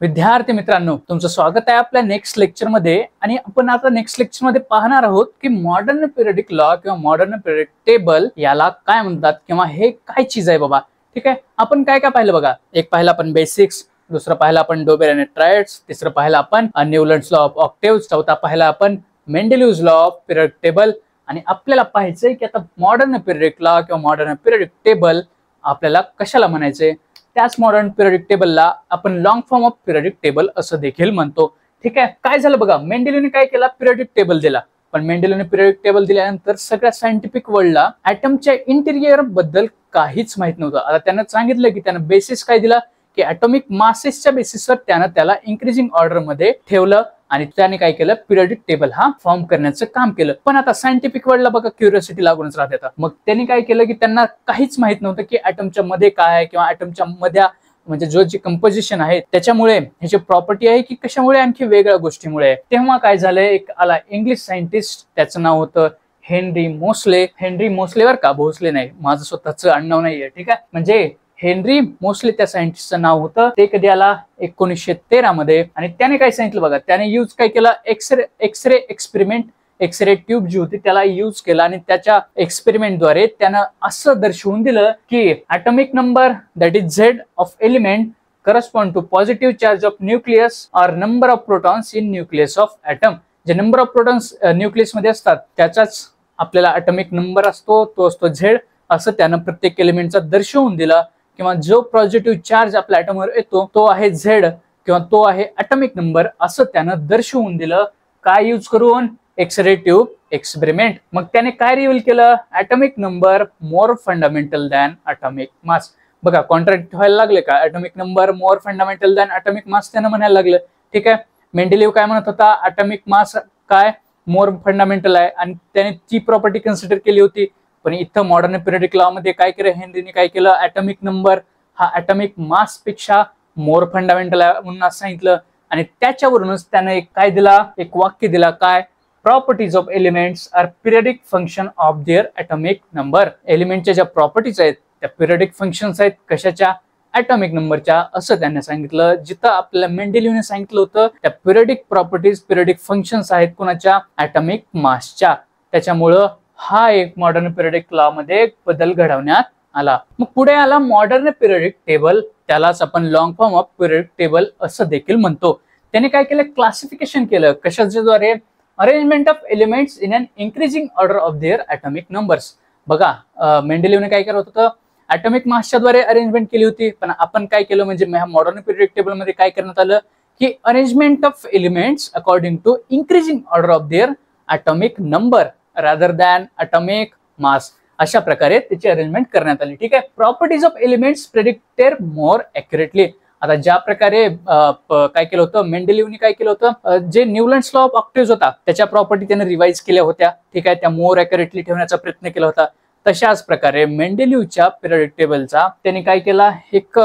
विद्यार्थी मित्रांनो, तुमचं स्वागत आहे आपल्या नेक्स्ट लेक्चर मध्ये। आणि आपण आता नेक्स्ट लेक्चर मध्ये पाहणार आहोत की मॉडर्न पिरियडिक लॉ किंवा मॉडर्न पिरियडिक टेबल याला काय म्हणतात किंवा हे काय चीज आहे बाबा। ठीक आहे, आपण काय काय पाहिलं बघा। एक पाहिलं आपण बेसिक्स, दुसरं पाहिलं आपण डोबेर आणि ट्रायड्स, तिसरं पाहिलं आपण न्यूलंड्स लॉ ऑफ ऑक्टेव्स, चौथा पाहिलं आपण मेंडेलिव्हज लॉ ऑफ पिरियडिक टेबल। आणि आपल्याला पाहायचंय की आता मॉडर्न पिरियडिक लॉ किंवा मॉडर्न पिरियडिक टेबल आपल्याला कशाला म्हणायचंय। त्याच मॉडर्न पिरियडिक टेबलला आपण long form of periodic table असं देखील म्हणतो। ठीक आहे, काय झालं बघा, मेंडेलिव्हने काय केला, पिरियडिक टेबल दिला। पण मेंडेलिव्हने पिरियडिक टेबल दिल्यानंतर सगळ्या सायंटिफिक वर्ल्डला ॲटमच्या इंटिरियर बद्दल काहीच माहित नव्हतं। आता त्यानं सांगितलं की त्यानं बेसिस काय दिला की ॲटॉमिक मासेसच्या बेसिसवर त्यानं त्याला इन्क्रीजिंग ऑर्डर मध्ये ठेवलं आणि त्याने काय केलं, पिरियडिक टेबल हा फॉर्म करण्याचं काम केलं। पण आता सायंटिफिक वर्ल्डला बघा क्युरिओसिटी लागूनच राहते। मग त्यांनी काय केलं की त्यांना काहीच माहित नव्हतं की ॲटमच्या मध्ये काय आहे किंवा ॲटमच्या मध्ये म्हणजे जी कंपोजिशन आहे त्याच्यामुळे ह्याची प्रॉपर्टी आहे की कशामुळे आणखी वेगळ्या गोष्टीमुळे। तेव्हा काय झालंय, एक आला इंग्लिश सायंटिस्ट, त्याचं नाव होतं हेनरी मोसले। हेनरी मोसलेवर का, भोसले नाही, माझं स्वतःचं आडनाव नाहीये। ठीक आहे, म्हणजे हेनरी मोसले त्या सायंटिस्टचं नाव होतं। ते कधी आला 1913 मध्ये। आणि त्याने काय सांगितलं बघा, त्याने यूज काय केलं, एक्सरे एक्सपेरिमेंट, एक्सरे ट्यूब जी होती त्याला यूज केला आणि त्याच्या एक्सपेरिमेंटद्वारे त्यानं असं दर्शवून दिलं की atomic number that is Z of element correspond to positive charge of nucleus or number of protons in nucleus of atom. जे नंबर ऑफ प्रोटॉन्स न्यूक्लियस मध्ये असतात त्याचाच आपल्याला ॲटॉमिक नंबर असतो, तो असतो झेड, असं त्यानं प्रत्येक एलिमेंटचा दर्शवून दिला। किंवा जो पॉझिटिव्ह चार्ज आपल्या ॲटमवर येतो तो आहे झेड किंवा तो आहे ॲटॉमिक नंबर, असं त्यानं दर्शवून दिलं। काय यूज करून, एक्सरे ट्यूब एक्सपेरिमेंट। मग त्याने काय रिव्हील केलं, ॲटॉमिक नंबर मोर फंडामेंटल दॅन ॲटॉमिक मास। बघा कॉन्ट्रॅक्ट व्हायला लागले का, ॲटॉमिक नंबर मोर फंडामेंटल दॅन ॲटॉमिक मास त्यानं म्हणायला लागलं। ठीक आहे, मेंडेलिव्ह काय म्हणत होता, ॲटॉमिक मास काय मोर फंडामेंटल आहे आणि त्याने ती प्रॉपर्टी कन्सिडर केली होती। पण इथं मॉडर्न पिरियडिक लॉ मध्ये काय केलं, हेनरीने काय केलं, ॲटॉमिक नंबर हा ॲटॉमिक मास पेक्षा मोर फंडामेंटल आहे म्हणून सांगितलं। आणि त्याच्यावरूनच त्याने एक काय दिला, एक वाक्य दिला, काय, properties of elements are periodic function of their atomic number. एलिमेंटच्या ज्या प्रॉपर्टीज आहेत त्या पिरियडिक फंक्शन्स आहेत, कशाच्या, ॲटॉमिक नंबरच्या, असं त्याने सांगितलं। जिथं आपल्याला मेंडेलिव्हने सांगितलं होतं त्या पिरियडिक प्रॉपर्टीज, पिरियडिक फंक्शन्स आहेत कोणाच्या, ॲटॉमिक मासच्या। त्याच्यामुळं हा एक मॉडर्न पिरियडिक लॉ मध्ये बदल घडवण्यात आला। मग पुढे आला मॉडर्न पिरियडिक टेबल, त्यालाच आपण long form of periodic table असं देखील म्हणतो। त्याने काय केलं, क्लासिफिकेशन केलं, कशाच्या द्वारे, arrangement of elements in an increasing order of their atomic numbers. बघा मेंडेलिव्हने काय करत होतं, ॲटॉमिक मासच्या द्वारे अरेंजमेंट केली होती। पण आपण काय केलं, म्हणजे मॉडर्न पिरियडिक टेबल मध्ये काय करण्यात आलं की arrangement of elements according to increasing order of their atomic number rather than atomic mass, अशा प्रकारे त्याची अरेंजमेंट करण्यात आली। ठीक आहे, properties of elements predicted more accurately. आता ज्या प्रकारे काय केलं होतं, मेंडेलिव्हने काय केलं होतं, जे न्यूलंड्स लॉ ऑफ ऑक्टेव्स होता त्याच्या प्रॉपर्टी त्याने रिवाइज केल्या होत्या। ठीक आहे, त्या मोर ॲक्युरेटली ठेवण्याचा प्रयत्न केला होता। तशाच प्रकारे मेंडेलिव्हच्या पिरियडिक टेबलचा त्याने काय केला, एक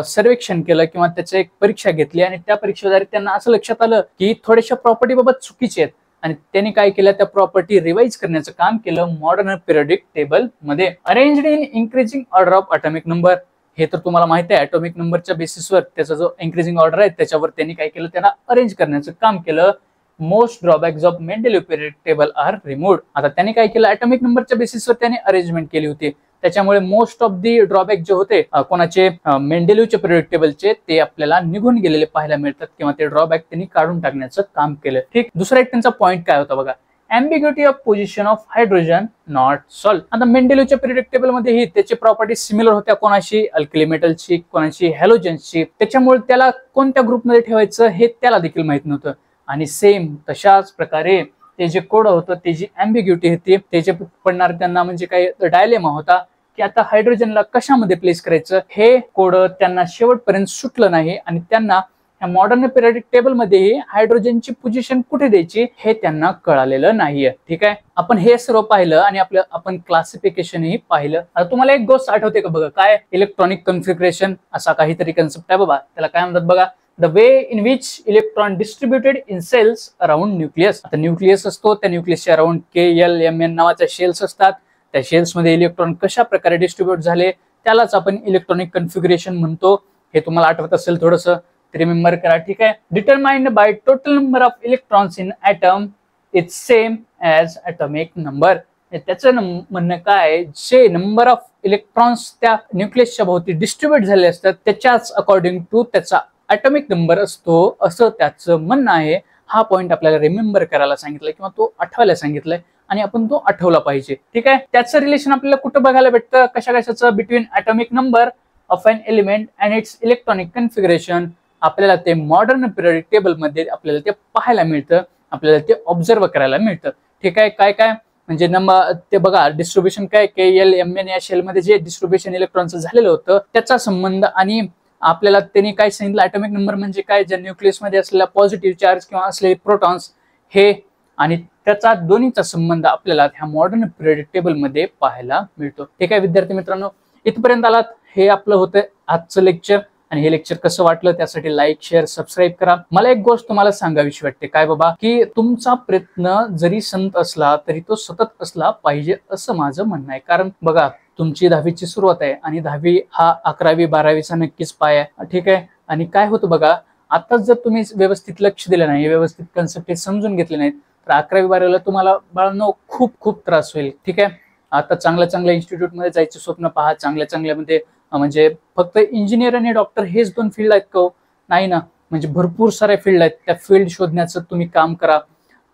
सर्वेक्षण केलं किंवा त्याची एक परीक्षा घेतली आणि त्या परीक्षेद्वारे त्यांना असं लक्षात आलं की थोड्याशा प्रॉपर्टी बाबत चुकीचे आहेत आणि त्यांनी काय केलं, त्या प्रॉपर्टी रिवाइज करण्याचं काम केलं मॉडर्न पिरियडिक टेबल मध्ये। Arranged in increasing order of atomic number, हे तर तुम्हाला माहिती आहे, ॲटॉमिक नंबरच्या बेसिसवर त्याचा जो इन्क्रीजिंग ऑर्डर आहे त्याच्यावर त्यांनी काय केलं, त्याला अरेंज करण्याचं काम केलं। Most drawbacks of Mendeleev periodic table are removed. आता त्यांनी काय केलं, ॲटॉमिक नंबरच्या बेसिसवर त्याने अरेंजमेंट केली होती, त्याच्यामुळे मोस्ट ऑफ दी ड्रॉबॅक जे होते कोणाचे, मेंडेलिव्हच्या पिरियडिक टेबलचे, ते आपल्याला निघून गेलेले पाहायला मिळतात किंवा ते ड्रॉबॅक त्यांनी काढून टाकण्याचं काम केलं। ठीक, दुसरा एक त्यांचा पॉईंट काय होता बघा, ambiguity of position of hydrogen not solved। आता मेंडेलिव्हच्या पिरियडिक टेबल मध्ये त्याची प्रॉपर्टी सिमिलर होत्या, कोणाशी, अल्कली मेटलची, कोणाशी हॅलोजन्सची। त्याच्यामुळे त्याला कोणत्या ग्रुपमध्ये ठेवायचं हे त्याला देखील माहित नव्हतं। आणि सेम तशाच प्रकारे ते जे कोड होतं, ते जी ambiguity होती, त्याचे पडणार त्यांना म्हणजे काय डायलेमा होता की आता हायड्रोजनला कशामध्ये प्लेस करायचं, हे कोड त्यांना शेवटपर्यंत सुटलं नाही आणि त्यांना मॉडर्न पिरियडिक टेबल मध्ये हायड्रोजनची पोझिशन कुठे द्यायची हे त्यांना कळालेलं नाहीये। ठीक आहे, आपण हे सर्व पाहिलं आणि आपण क्लासिफिकेशनही पाहिलं। आता तुम्हाला एक गोष्ट आठवते का बघा, काय, इलेक्ट्रॉनिक कन्फिगरेशन असा काहीतरी कन्सेप्ट आहे बाबा, त्याला काय म्हणतात बघा, the way in which electron distributed in shells around nucleus. आता न्यूक्लियस असतो, त्या न्यूक्लियसच्या अराउंड KLMN नावाच्या शेल्स असतात, त्या शेल्स मध्ये इलेक्ट्रॉन कशा प्रकारे डिस्ट्रीब्यूट झाले त्यालाच आपण इलेक्ट्रॉनिक कन्फिगरेशन म्हणतो। हे तुम्हाला आठवत असेल थोडंसं, रिमेंबर करा, ठीक आहे. Determined by total number of electrons in atom is same as atomic number. त्याचं म्हणणं काय, जे नंबर ऑफ इलेक्ट्रॉन्स त्या न्यूक्लियसच्या भोवती डिस्ट्रीब्यूट झाले असतात त्याच्याच अकॉर्डिंग टू त्याचा ॲटॉमिक नंबर असतो, असं त्याचं म्हणणं आहे. हा पॉइंट आपल्याला रिमेंबर करायला सांगितलंय किंवा तो आठवायला सांगितलंय आणि आपण तो आठवला पाहिजे, ठीक आहे. त्याचं रिलेशन आपल्याला कुठं बघायला भेटतं, कशाचं, between atomic number of an element and it's electronic configuration. आपल्याला ते मॉडर्न पिरियडिक टेबल मध्ये आपल्याला ते पाहायला मिळतं, आपल्याला ते ऑब्झर्व करायला मिळतं, ठीक आहे. काय काय म्हणजे नंबर ते बघा, डिस्ट्रीब्युशन काय KL, MN या शेल मध्ये जे डिस्ट्रीब्युशन इलेक्ट्रॉनचं झालेलं होतं त्याचा संबंध, आणि आपल्याला त्यांनी काय सांगितलं, ॲटॉमिक नंबर म्हणजे काय, ज्या न्यूक्लियस मध्ये असलेला पॉझिटिव्ह चार्ज किंवा असलेले प्रोटॉन्स हे, आणि त्याचा दोन्हीचा संबंध आपल्याला ह्या मॉडर्न पिरियडिक टेबल मध्ये पाहायला मिळतो, ठीक आहे. विद्यार्थी मित्रांनो, इथपर्यंत आलात, हे आपलं होतं आजचं लेक्चर. आणि हे लेक्चर कसं वाटलं त्यासाठी लाईक, शेअर, सबस्क्राईब करा. मला एक गोष्ट तुम्हाला सांगावीशी वाटते, काय बाबा, की तुमचा प्रयत्न जरी संत असला तरी तो सतत असला पाहिजे, असं माझं म्हणणं आहे. कारण बघा, तुमची 10वीची सुरुवात आहे आणि 10वी हा 11वी 12वीचा नक्कीच पाय आहे, ठीक आहे. आणि काय होतं बघा, आताच जर तुम्ही व्यवस्थित लक्ष दिलं नाही, व्यवस्थित कन्सेप्ट समजून घेतले नाहीत, तर 11वी 12वीला तुम्हाला बाळांनो खूप खूप त्रास होईल, ठीक आहे. आता चांगल्या इन्स्टिट्यूट मध्ये जायचं स्वप्न पहा, चांगल्या मध्ये, म्हणजे फक्त इंजिनियर आणि डॉक्टर हेच 2 फील्ड आहेत का? नाही ना, म्हणजे भरपूर साऱ्या फील्ड आहेत. त्या फील्ड शोधण्याचं तुम्ही काम करा.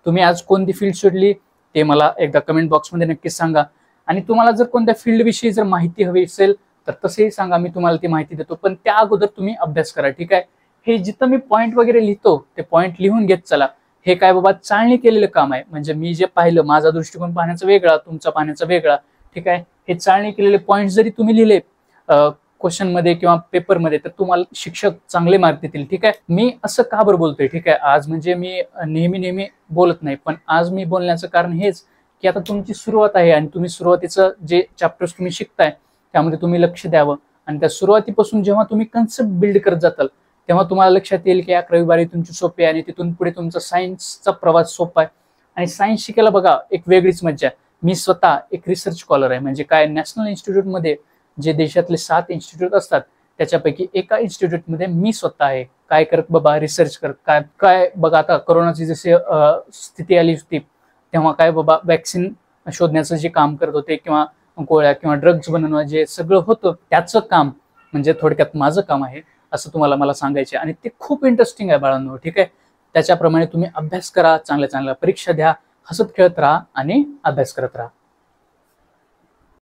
तुम्ही आज कोणती फील्ड शोधली ते मला एकदा कमेंट बॉक्समध्ये नक्कीच सांगा. आणि तुम्हाला जर कोणत्या फील्ड विषयी जर माहिती हवी असेल तर तसेही सांगा, मी तुम्हाला ती माहिती देतो. पण त्या अगोदर तुम्ही अभ्यास करा, ठीक आहे. हे जिथं मी पॉईंट वगैरे लिहितो ते पॉईंट लिहून घेत चला. हे काय बाबा चाळणी केलेलं काम आहे, म्हणजे मी जे पाहिलं, माझा दृष्टिकोन पाहण्याचा वेगळा, तुमचा पाहण्याचा वेगळा, ठीक आहे. हे चाळणी केलेले पॉईंट जरी तुम्ही लिहिले क्वेश्चन मध्ये किंवा पेपर मध्ये, तर तुम्हाला शिक्षक चांगले मार्क देतील, ठीक आहे. मी असं का बरं बोलतोय, ठीक आहे. आज म्हणजे मी नेहमी बोलत नाही, पण आज मी बोलण्याचं कारण हेच की आता तुमची सुरुवात आहे आणि तुम्ही सुरुवातीचं जे चॅप्टर्स तुम्ही शिकताय त्यामध्ये तुम्ही लक्ष द्यावं. आणि त्या सुरुवातीपासून जेव्हा तुम्ही कन्सेप्ट बिल्ड करत जाताल तेव्हा तुम्हाला लक्षात येईल की 11वी 12वी तुमची सोपी आहे आणि तिथून पुढे तुमचा सायन्सचा प्रवास सोपा आहे. आणि सायन्स शिकायला बघा एक वेगळीच मज्जा आहे. मी स्वतः एक रिसर्च स्कॉलर आहे, म्हणजे काय, नॅशनल इन्स्टिट्यूटमध्ये जे देशातले 7 इन्स्टिट्यूट असतात त्याच्यापैकी एका इन्स्टिट्यूटमध्ये मी स्वतः आहे. काय करत बाबा, रिसर्च करत. काय बघा, आता कोरोनाची जशी स्थिती आली होती तेव्हा काय बाबा, वॅक्सिन शोधण्याचं जे काम करत होते किंवा गोळ्या किंवा ड्रग्ज बनवणं जे सगळं होतं त्याचं काम म्हणजे थोडक्यात माझं काम आहे असं तुम्हाला मला सांगायचे. आणि ते खूप इंटरेस्टिंग आहे बाळांनो, ठीक आहे. त्याच्याप्रमाणे तुम्ही अभ्यास करा, चांगल्या परीक्षा द्या, हसत खेळत राहा आणि अभ्यास करत राहा.